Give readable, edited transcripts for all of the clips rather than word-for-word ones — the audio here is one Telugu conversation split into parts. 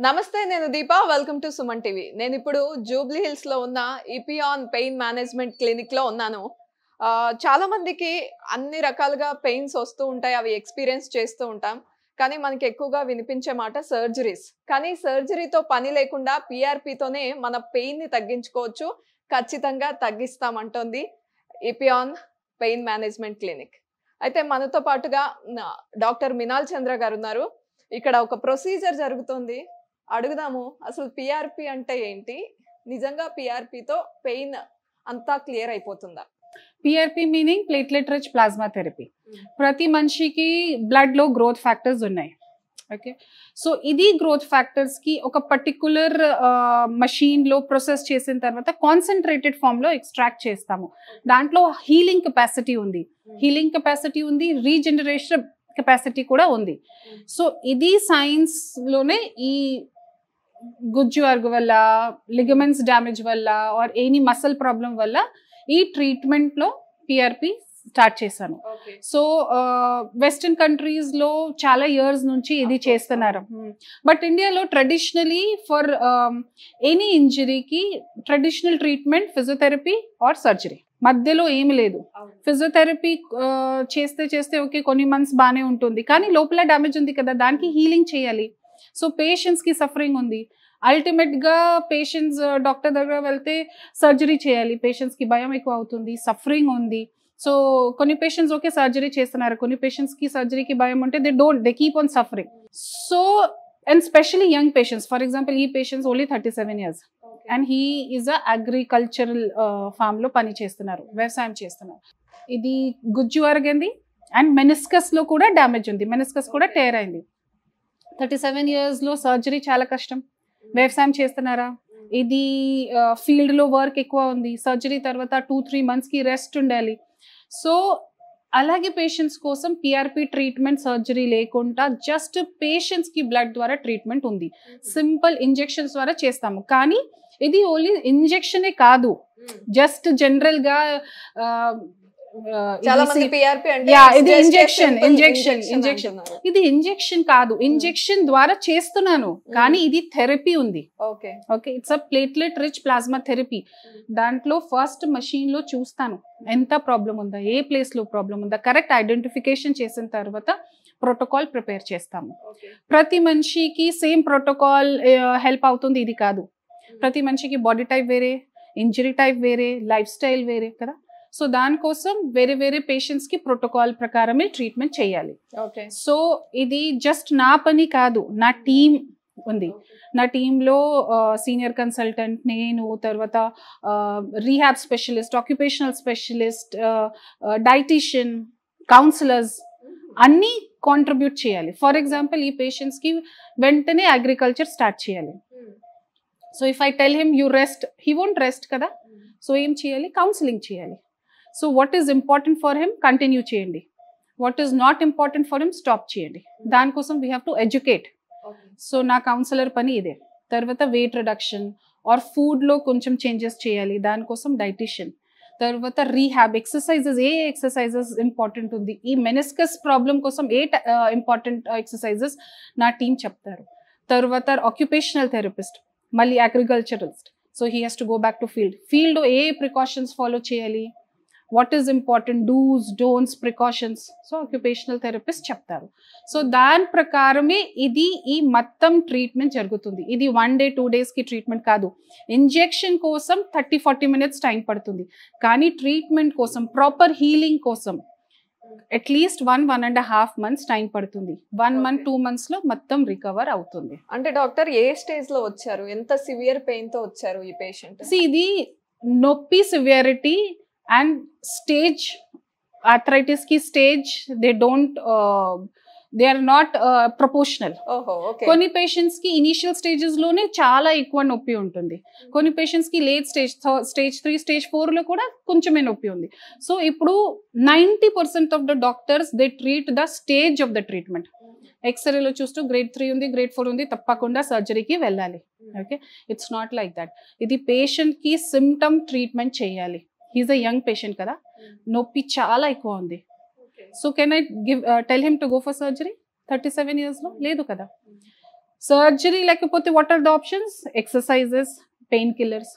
నమస్తే, నేను Deepa. Welcome to Suman TV. నేను ఇప్పుడు జూబ్లీ హిల్స్ లో ఉన్న ఇపియాన్ పెయిన్ మేనేజ్మెంట్ క్లినిక్ లో ఉన్నాను. చాలా మందికి అన్ని రకాలుగా పెయిన్స్ వస్తూ ఉంటాయి, అవి ఎక్స్పీరియన్స్ చేస్తూ ఉంటాం. కానీ మనకి ఎక్కువగా వినిపించే మాట సర్జరీస్. కానీ సర్జరీతో పని లేకుండా పిఆర్పితోనే మన పెయిన్ ని తగ్గించుకోవచ్చు, ఖచ్చితంగా తగ్గిస్తామంటోంది ఇపియాన్ పెయిన్ మేనేజ్మెంట్ క్లినిక్. అయితే మనతో పాటుగా డాక్టర్ మినాల్ చంద్ర గారు ఉన్నారు. ఇక్కడ ఒక ప్రొసీజర్ జరుగుతుంది, అడుగుదాము అసలు పిఆర్పి అంటే ఏంటి, నిజంగా పిఆర్పితో పెయిన్ అంతా క్లియర్ అయిపోతుందా? PRP meaning platelet rich plasma therapy. ప్రతి మనిషికి బ్లడ్ లో గ్రోత్ ఫ్యాక్టర్స్ ఉన్నాయి. ఓకే, సో ఇది గ్రోత్ ఫ్యాక్టర్స్ కి ఒక పర్టికులర్ మషీన్ లో ప్రాసెస్ చేసిన తర్వాత కాన్సన్ట్రేటెడ్ ఫామ్ లో ఎక్స్ట్రాక్ట్ చేస్తాము. దాంట్లో హీలింగ్ కెపాసిటీ ఉంది, రీజనరేషన్ కెపాసిటీ కూడా ఉంది. సో ఇది సైన్స్ లోనే ఈ గుజ్జు అరుగు వల్ల, లిగమెంట్స్ డ్యామేజ్ వల్ల ఆర్ ఎనీ మసల్ ప్రాబ్లం వల్ల ఈ ట్రీట్మెంట్ లో పిఆర్పి స్టార్ట్ చేశాను. సో వెస్టర్న్ కంట్రీస్ లో చాలా ఇయర్స్ నుంచి ఇది చేస్తున్నారు. బట్ ఇండియాలో ట్రెడిషనలీ ఫర్ ఎనీ ఇంజరీకి traditional treatment physiotherapy or surgery, మధ్యలో ఏమి లేదు. ఫిజియోథెరపీ చేస్తే ఓకే, కొన్ని మంత్స్ బాగానే ఉంటుంది, కానీ లోపల డ్యామేజ్ ఉంది కదా, దానికి హీలింగ్ చేయాలి. సో పేషెంట్స్ కి సఫరింగ్ ఉంది. అల్టిమేట్ గా పేషెంట్స్ డాక్టర్ దగ్గర వెళ్తే సర్జరీ చేయాలి, పేషెంట్స్ కి భయం ఎక్కువ అవుతుంది, సఫరింగ్ ఉంది. సో కొన్ని పేషెంట్స్ ఓకే సర్జరీ చేస్తున్నారు, కొన్ని పేషెంట్స్ కి సర్జరీకి భయం ఉంటే they keep on suffering. So and specially young patients, for example ఈ patients only 37 years and he is a agricultural farm లో పని చేస్తున్నారు, వ్యవసాయం చేస్తున్నారు. ఇది గుజ్జు అరిగింది అండ్ మెనిస్కస్ లో కూడా డ్యామేజ్ ఉంది, మెనిస్కస్ కూడా టేర్ అయింది. 37 years లో సర్జరీ చాలా కష్టం. వ్యవసాయం చేస్తున్నారా, ఇది ఫీల్డ్ లో వర్క్ ఎక్కువ ఉంది, సర్జరీ తర్వాత 2-3 months కి రెస్ట్ ఉండాలి. సో అలాగే పేషెంట్స్ కోసం పిఆర్పి ట్రీట్మెంట్ సర్జరీ లేకుండా జస్ట్ పేషెంట్స్ కి బ్లడ్ ద్వారా ట్రీట్మెంట్ ఉంది. సింపుల్ ఇంజెక్షన్స్ ద్వారా చేస్తాము. కానీ ఇది ఓన్లీ ఇంజెక్షనే కాదు, జస్ట్ జనరల్ గా ఇది ఇంజెక్షన్ కాదు, ఇంజెక్షన్ ద్వారా చేస్తున్నాను, కానీ ఇది థెరపీ ఉంది. Okay, it's a platelet rich plasma therapy. దాంట్లో ఫస్ట్ మషీన్ లో చూస్తాను ఎంత ప్రాబ్లం ఉందా, ఏ ప్లేస్ లో ప్రాబ్లం ఉందా, కరెక్ట్ ఐడెంటిఫికేషన్ చేసిన తర్వాత ప్రోటోకాల్ ప్రిపేర్ చేస్తాము. ప్రతి మనిషికి సేమ్ ప్రోటోకాల్ హెల్ప్ అవుతుంది ఇది కాదు. ప్రతి మనిషికి బాడీ టైప్ వేరే, ఇంజరీ టైప్ వేరే, లైఫ్ స్టైల్ వేరే కదా. సో దానికోసం వేరే వేరే పేషెంట్స్ కి ప్రోటోకాల్ ప్రకారమే ట్రీట్మెంట్ చేయాలి. సో ఇది జస్ట్ నా పని కాదు, నా టీం ఉంది. నా టీంలో సీనియర్ కన్సల్టెంట్, నేను, తర్వాత rehab specialist, occupational specialist, dietician, counsellors అన్నీ కాంట్రిబ్యూట్ చేయాలి. ఫర్ ఎగ్జాంపుల్ ఈ పేషెంట్స్ కి వెంటనే అగ్రికల్చర్ స్టార్ట్ చేయాలి. So if I tell him you rest, he won't rest కదా. సో ఏం చేయాలి, కౌన్సిలింగ్ చేయాలి. So what is important for him continue చేయండి, what is not important for him stop చేయండి. దానికోసం we have to educate. So నా కౌన్సిలర్ పని ఇదే. తర్వాత వెయిట్ రిడక్షన్ ఆర్ ఫుడ్ లో కొంచెం చేంజెస్ చేయాలి, దానికోసం డైటీషియన్. తర్వాత రీహాబ్ ఎక్సర్సైజెస్, ఏ ఎక్సర్సైజెస్ ఇంపార్టెంట్ ఉంది, ఈ మెనిస్కస్ ప్రాబ్లం కోసం ఏ ఇంపార్టెంట్ ఎక్సర్సైజెస్ నా టీం చెప్తారు. తర్వాత ఆక్యుపేషనల్ థెరపిస్ట్, మళ్ళీ agriculturalist. So he has to go back to field ఏ ప్రికాషన్స్ ఫాలో చేయాలి, what is important, dos don'ts, precautions. So occupational therapist చెప్తారు. సో దాని ప్రకారమే ఇది ఈ మొత్తం ట్రీట్మెంట్ జరుగుతుంది. ఇది 1 day 2 days కి ట్రీట్మెంట్ కాదు. ఇంజెక్షన్ కోసం 30-40 minutes టైం పడుతుంది, కానీ ట్రీట్మెంట్ కోసం, ప్రాపర్ హీలింగ్ కోసం అట్లీస్ట్ 1.5 months టైం పడుతుంది. 1 month 2 months లో మొత్తం రికవర్ అవుతుంది. అంటే డాక్టర్ ఏ స్టేజ్ లో వచ్చారు, ఎంత సివియర్ పెయిన్ తో వచ్చారు ఈ పేషెంట్? ఇది నొప్పి సివియారిటీ అండ్ స్టేజ్, ఆర్థరైటిస్ కి stage they are not proportional. కొన్ని పేషెంట్స్ కి ఇనిషియల్ స్టేజెస్ లోనే చాలా ఎక్కువ నొప్పి ఉంటుంది, కొన్ని పేషెంట్స్ కి లేట్ స్టేజ్ 3 stage 4 లో కూడా కొంచెమే నొప్పి ఉంది. సో ఇప్పుడు 90% of the doctors they treat the stage of the treatment. ఎక్స్రేలో చూస్తూ గ్రేడ్ 3 ఉంది, గ్రేడ్ 4 ఉంది, తప్పకుండా సర్జరీకి వెళ్ళాలి. Okay, it's not like that. ఇది పేషెంట్ కి సిమ్టమ్ ట్రీట్మెంట్ చేయాలి. హీఈస్ అ యంగ్ పేషెంట్ కదా, నొప్పి చాలా ఎక్కువ ఉంది. So can I tell him to go for surgery 37 years లో? లేదు కదా. సర్జరీ లేకపోతే what are the options? Exercises, pain killers.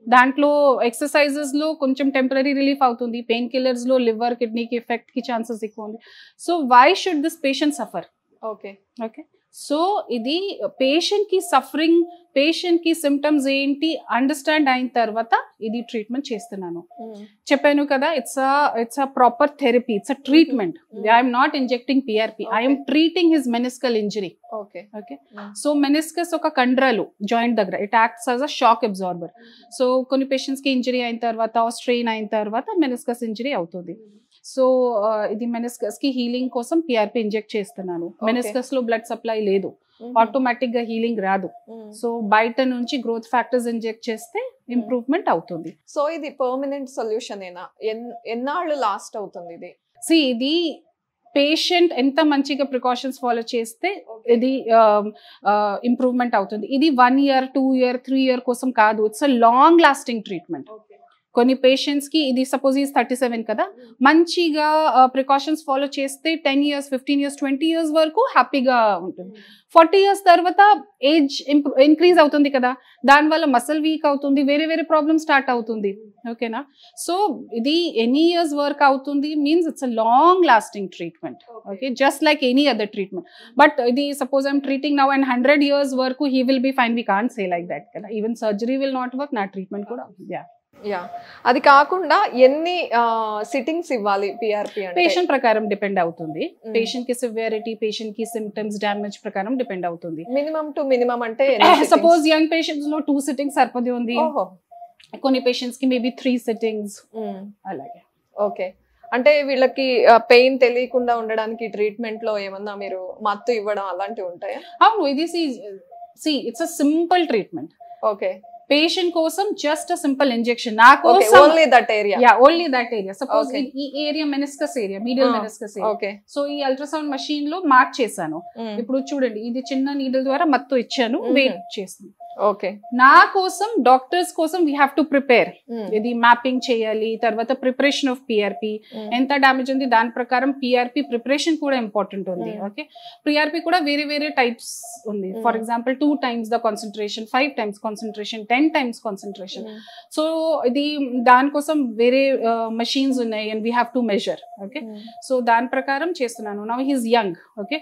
దాంట్లో ఎక్సర్సైజెస్ లో కొంచెం టెంపరీ రిలీఫ్ అవుతుంది, పెయిన్ కిల్లర్స్ లో లివర్ కిడ్నీకి ఎఫెక్ట్ కి ఛాన్సెస్ ఎక్కువ ఉంది. So why should this patient suffer? Okay okay, so ఇది పేషెంట్ కి సఫరింగ్, పేషెంట్ కి సిమ్టమ్స్ ఏంటి అండర్స్టాండ్ అయిన తర్వాత ఇది ట్రీట్మెంట్ చేస్తున్నాను. చెప్పాను కదా, it's a proper therapy, it's a treatment. I'm not injecting PRP, I'm treating his meniscal injury. Okay, so meniscus ఒక కండరాలు జాయింట్ దగ్గర, it acts as a shock absorber. So కొన్ని పేషెంట్స్ కి ఇంజరీ అయిన తర్వాత, స్ట్రెయిన్ అయిన తర్వాత మెనిస్కస్ ఇంజరీ అవుతుంది. సో ఇది మెనిస్కస్ కి హీలింగ్ కోసం పిఆర్పి ఇంజెక్ట్ చేస్తున్నాను. మెనిస్కస్ లో బ్లడ్ సప్లై లేదు, ఆటోమేటిక్ గా హీలింగ్ రాదు. సో బయట నుంచి గ్రోత్ ఫ్యాక్టర్స్ ఇంజెక్ట్ చేస్తే ఇంప్రూవ్మెంట్ అవుతుంది. సో ఇది పర్మనెంట్ సొల్యూషన్ ఏనా? ఎన్నాళ్ళు లాస్ట్ అవుతుంది ఇది? ఇది పేషెంట్ ఎంత మంచిగా ప్రికాషన్స్ ఫాలో చేస్తే ఇది ఇంప్రూవ్మెంట్ అవుతుంది. ఇది 1 year, 2 year, 3 year కోసం కాదు, it's a long lasting treatment. కొన్ని పేషెంట్స్ కి ఇది సపోజ్ ఈజ్ 37 కదా, మంచిగా ప్రికాషన్స్ ఫాలో చేస్తే 10 years, 15 years, 20 years వరకు హ్యాపీగా ఉంటుంది. 40 years తర్వాత ఏజ్ ఇంక్రీజ్ అవుతుంది కదా, దానివల్ల మసిల్ వీక్ అవుతుంది, వేరే వేరే ప్రాబ్లమ్ స్టార్ట్ అవుతుంది. ఓకేనా, సో ఇది ఎనీ ఇయర్స్ వర్క్ అవుతుంది, means it's a long lasting treatment. Okay, just like any other treatment. But ఇది suppose I'm treating now and 100 years వరకు he will be fine, we can't say like that కదా. Even surgery will not work, నా ట్రీట్మెంట్ కూడా. అది కాకుండా ఎన్ని సిట్టింగ్స్ ఇవ్వాలి పిఆర్పి అంటే? పేషెంట్ ప్రకారం డిపెండ్ అవుతుంది. పేషెంట్ కి సివియారిటీ, పేషెంట్ కి సిమ్టమ్స్, డ్యామేజ్ ప్రకారం డిపెండ్ అవుతుంది. మినిమం టు మినిమం అంటే సపోజ్ యంగ్ పేషెంట్స్ లో 2 sittings సరిపోతుంది ఉంది, కొన్ని పేషెంట్స్ కి మేబీ 3 sittings అలాగే. ఓకే, అంటే వీళ్ళకి పెయిన్ తెలియకుండా ఉండడానికి ట్రీట్మెంట్ లో ఏమన్నా మీరు మత్తు ఇవ్వడం అలాంటివి ఉంటాయా? అవును, ఇది it's a simple treatment. Okay, patient కోసం జస్ట్ అ సింపుల్ ఇంజెక్షన్. నా కోసం ఓన్లీ దట్ ఏరియా. సపోజ్ ఈ area meniscus area, medial meniscus area. So ఈ అల్ట్రాసౌండ్ మషీన్ లో మార్క్ చేశాను. ఇప్పుడు చూడండి, ఇది చిన్న నీడిల్ ద్వారా మత్తు ఇచ్చాను, వెయిట్ చేస్తాను. ఓకే, నా కోసం, డాక్టర్స్ కోసం వీ హ్యావ్ టు ప్రిపేర్. ఇది మ్యాపింగ్ చేయాలి, తర్వాత ప్రిపరేషన్ ఆఫ్ పిఆర్పి, ఎంత డ్యామేజ్ ఉంది దాని ప్రకారం పిఆర్పి ప్రిపరేషన్ కూడా ఇంపార్టెంట్ ఉంది. ఓకే, పిఆర్పి కూడా వేరే వేరే టైప్స్ ఉంది. For example 2 times the concentration, 5 times concentration, 10 times concentration. So ఇది దానికోసం వేరే మషీన్స్ ఉన్నాయి and we have to measure. Okay, so దాని ప్రకారం చేస్తున్నాను. Now he's young. Okay,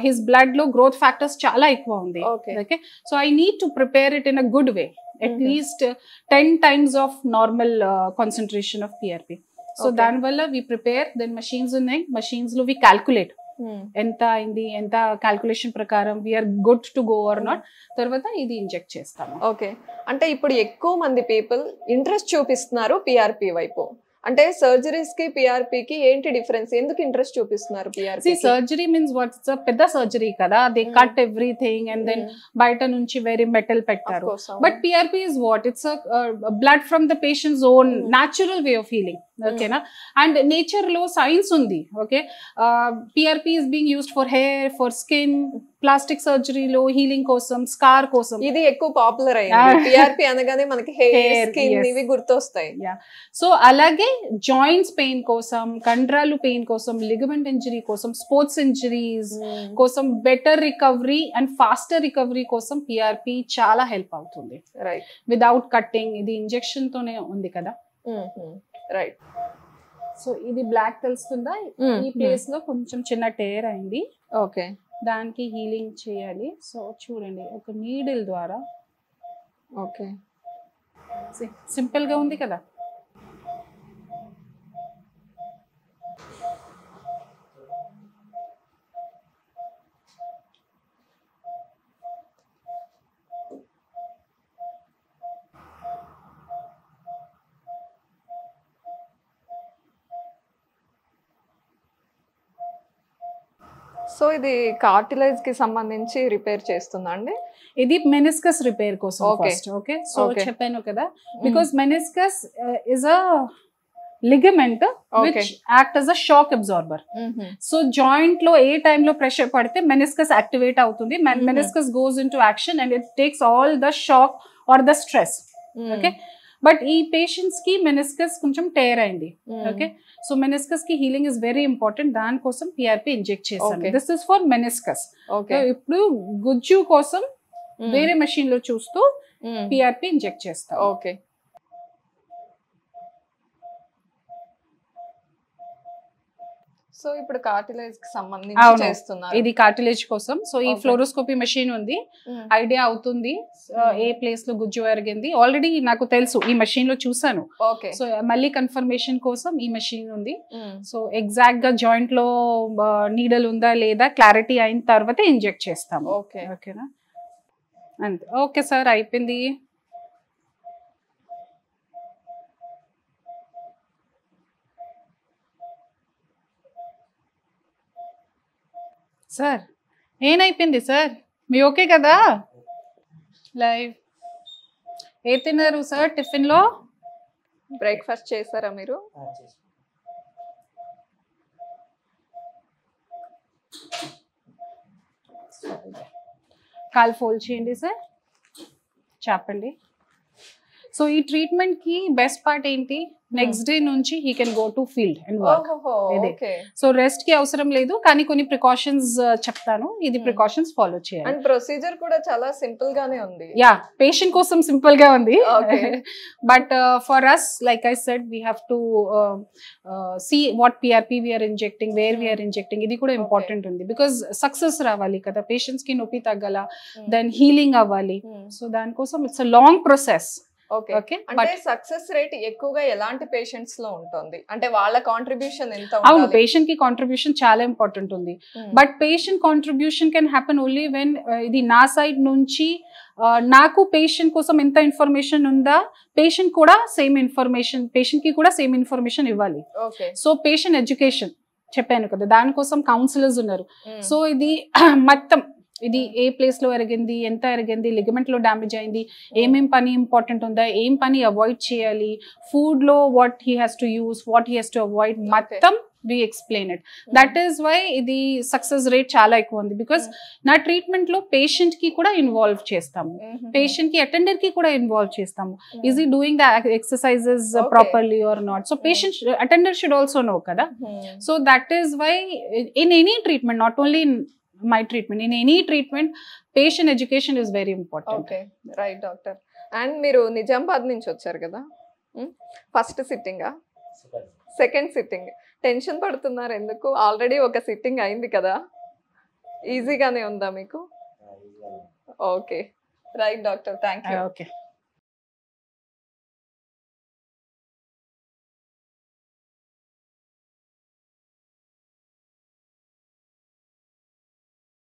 his blood లో గ్రోత్ ఫ్యాక్టర్స్ చాలా ఎక్కువ ఉంది. Okay, so I need to prepare it in a good way, at least 10 times of normal concentration of PRP. So danvalla we prepare, then machines unnai, machines lo we calculate enta aindi, enta calculation prakaram we are good to go or not, tarvata idi inject chestamu. Okay, ante ippudu ekku mandi people interest చూపిస్తున్నారు PRP వైపు. అంటే సర్జరీస్ కి పిఆర్పి కి ఏంటి డిఫరెన్స్? ఎందుకు ఇంట్రెస్ట్ చూపిస్తున్నారు PRP? Surgery means what, it's పెద్ద సర్జరీ కదా, they cut everything and then బయట నుంచి వేరే మెటల్ పెట్టారు. But PRP is what, it's blood from the patient's own natural way of healing. ఓకేనా, అండ్ నేచర్ లో సైన్స్ ఉంది. Okay, PRP is being used for hair, for skin, plastic సర్జరీలో హీలింగ్ కోసం, స్కార్ కోసం ఇది ఎక్కువ పాపులర్ అయ్యింది. పిఆర్పి అనగానే మనకి హెయిర్, స్కిన్ ఇవి గుర్తొస్తాయి. సో అలాగే జాయింట్స్ పెయిన్ కోసం, కండరాలు పెయిన్ కోసం, లిగమెంట్ ఇంజరీ కోసం, స్పోర్ట్స్ ఇంజరీస్ కోసం, better recovery and faster recovery కోసం పిఆర్పి చాలా హెల్ప్ అవుతుంది. Right, without cutting. ఇది ఇంజెక్షన్ తోనే ఉంది కదా. రైట్, సో ఇది బ్లాక్ తెలుస్తుందా, ఈ ప్లేస్ లో కొంచెం చిన్న టేర్ అయింది. ఓకే, దానికి హీలింగ్ చేయాలి. సో చూడండి, ఒక నీడిల్ ద్వారా. ఓకే, సింపుల్ గా ఉంది కదా. సో ఇది కార్టిలేజ్ కి సంబంధించి రిపేర్ చేస్తుందా అండి? ఇది మెనిస్కస్ రిపేర్ కోసం ఫస్ట్. ఓకే, సో చెప్పాను కదా, because meniscus is a ligament which act as a shock absorber. So joint lo A time లో pressure పడితే meniscus activate అవుతుంది. Meniscus goes into action and it takes all the shock or the stress. Okay, but ఈ పేషెంట్స్ కి మెనిస్కస్ కొంచెం టేర్ అయింది. ఓకే, సో మెనిస్కస్ కి హీలింగ్ ఇస్ వెరీ ఇంపార్టెంట్. దానికోసం పిఆర్పి ఇంజెక్ట్ చేశాను. This is for meniscus. ఇప్పుడు గుజ్జు కోసం వేరే మెషిన్ లో చూస్తూ పిఆర్పి ఇంజెక్ట్ చేస్తాం. ఓకే, సో ఇప్పుడు కార్టిలేజ్ కి సంబంధించి చేస్తున్నారు. ఇది కార్టిలేజ్ కోసం. సో ఈ ఫ్లోరోస్కోపీ మెషిన్ ఉంది, ఐడియా అవుతుంది ఏ ప్లేస్ లో గుజ్జు ఎరిగింది. ఆల్రెడీ నాకు తెలుసు, ఈ మెషిన్ లో చూసాను. సో మళ్ళీ కన్ఫర్మేషన్ కోసం ఈ మెషిన్ ఉంది. సో ఎగ్జాక్ట్ గా జాయింట్ లో నీడల్ ఉందా లేదా క్లారిటీ అయిన తర్వాత ఇంజెక్ట్ చేస్తాము. ఓకేనా, అంతే. ఓకే సార్, అయిపోయింది. సార్ ఏనైపోయింది సార్, మీ ఓకే కదా? లైవ్ ఏ తిన్నారు సార్? టిఫిన్ లో బ్రేక్ఫాస్ట్ చేశారా మీరు? కాల్ ఫోల్డ్ చేయండి సార్, చెప్పండి. సో ఈ ట్రీట్మెంట్ కి బెస్ట్ పార్ట్ ఏంటి? నెక్స్ట్ డే నుంచి he can go to field and work. So rest కి అవసరం లేదు, కానీ కొన్ని ప్రికాషన్స్ చెప్తాను, ఇది ప్రికాషన్స్ ఫాలో చేయాలి. అండ్ ప్రొసీజర్ కూడా చాలా సింపుల్ గానే ఉంది. యా, పేషెంట్ కోసం సింపుల్ గా ఉంది, but for us like I said we have to see what PRP we're injecting, where we're injecting. ఇది కూడా ఇంపార్టెంట్ ఉంది, బికాస్ సక్సెస్ రావాలి కదా, పేషెంట్స్ కి నొప్పి తగ్గల, దెన్ హీలింగ్ అవ్వాలి. సో దానికోసం it's a long process. Okay, అంటే సక్సెస్ రేట్ ఎక్కువగా ఎలాంటి పేషెంట్స్ లో ఉంటుంది? అంటే వాళ్ళ కాంట్రిబ్యూషన్ ఎంత? అవును, పేషెంట్ కి కాంట్రిబ్యూషన్ చాలా ఇంపార్టెంట్ ఉంది, but patient contribution can happen only when ఇది నా సైడ్ నుంచి నాకు పేషెంట్ కోసం ఎంత ఇన్ఫర్మేషన్ ఉందా, పేషెంట్ కూడా సేమ్ ఇన్ఫర్మేషన్, పేషెంట్ కి కూడా సేమ్ ఇన్ఫర్మేషన్ ఇవ్వాలి. సో పేషెంట్ ఎడ్యుకేషన్ చెప్పాను కదా, దానికోసం కౌన్సిలర్స్ ఉన్నారు. సో ఇది మొత్తం ఇది ఏ ప్లేస్ లో ఎరిగింది, ఎంత ఎరిగింది, లిగమెంట్ లో డ్యామేజ్ అయింది, ఏమేం పని ఇంపార్టెంట్ ఉందా, ఏం పని అవాయిడ్ చేయాలి, ఫుడ్ లో what he has to use, what he has to avoid, మొత్తం we explain it. That is why ఇది సక్సెస్ రేట్ చాలా ఎక్కువ ఉంది, బికాస్ నా ట్రీట్మెంట్ లో పేషెంట్ కి కూడా ఇన్వాల్వ్ చేస్తాము, పేషెంట్ కి అటెండర్ కి కూడా ఇన్వాల్వ్ చేస్తాము. Is he doing the exercises properly or not? So patient attender should also know కదా. So that is why in any treatment, not only in my treatment, in any treatment patient education is very important. Okay, right doctor. And మీరు నిజామాబాద్ నుంచి వచ్చారు కదా, first sitting second sitting tension పడుతున్నారు ఎందుకు? ఆల్రెడీ ఒక సిట్టింగ్ అయింది కదా, ఈజీగానే ఉందా మీకు? Okay, right doctor, thank you. Okay.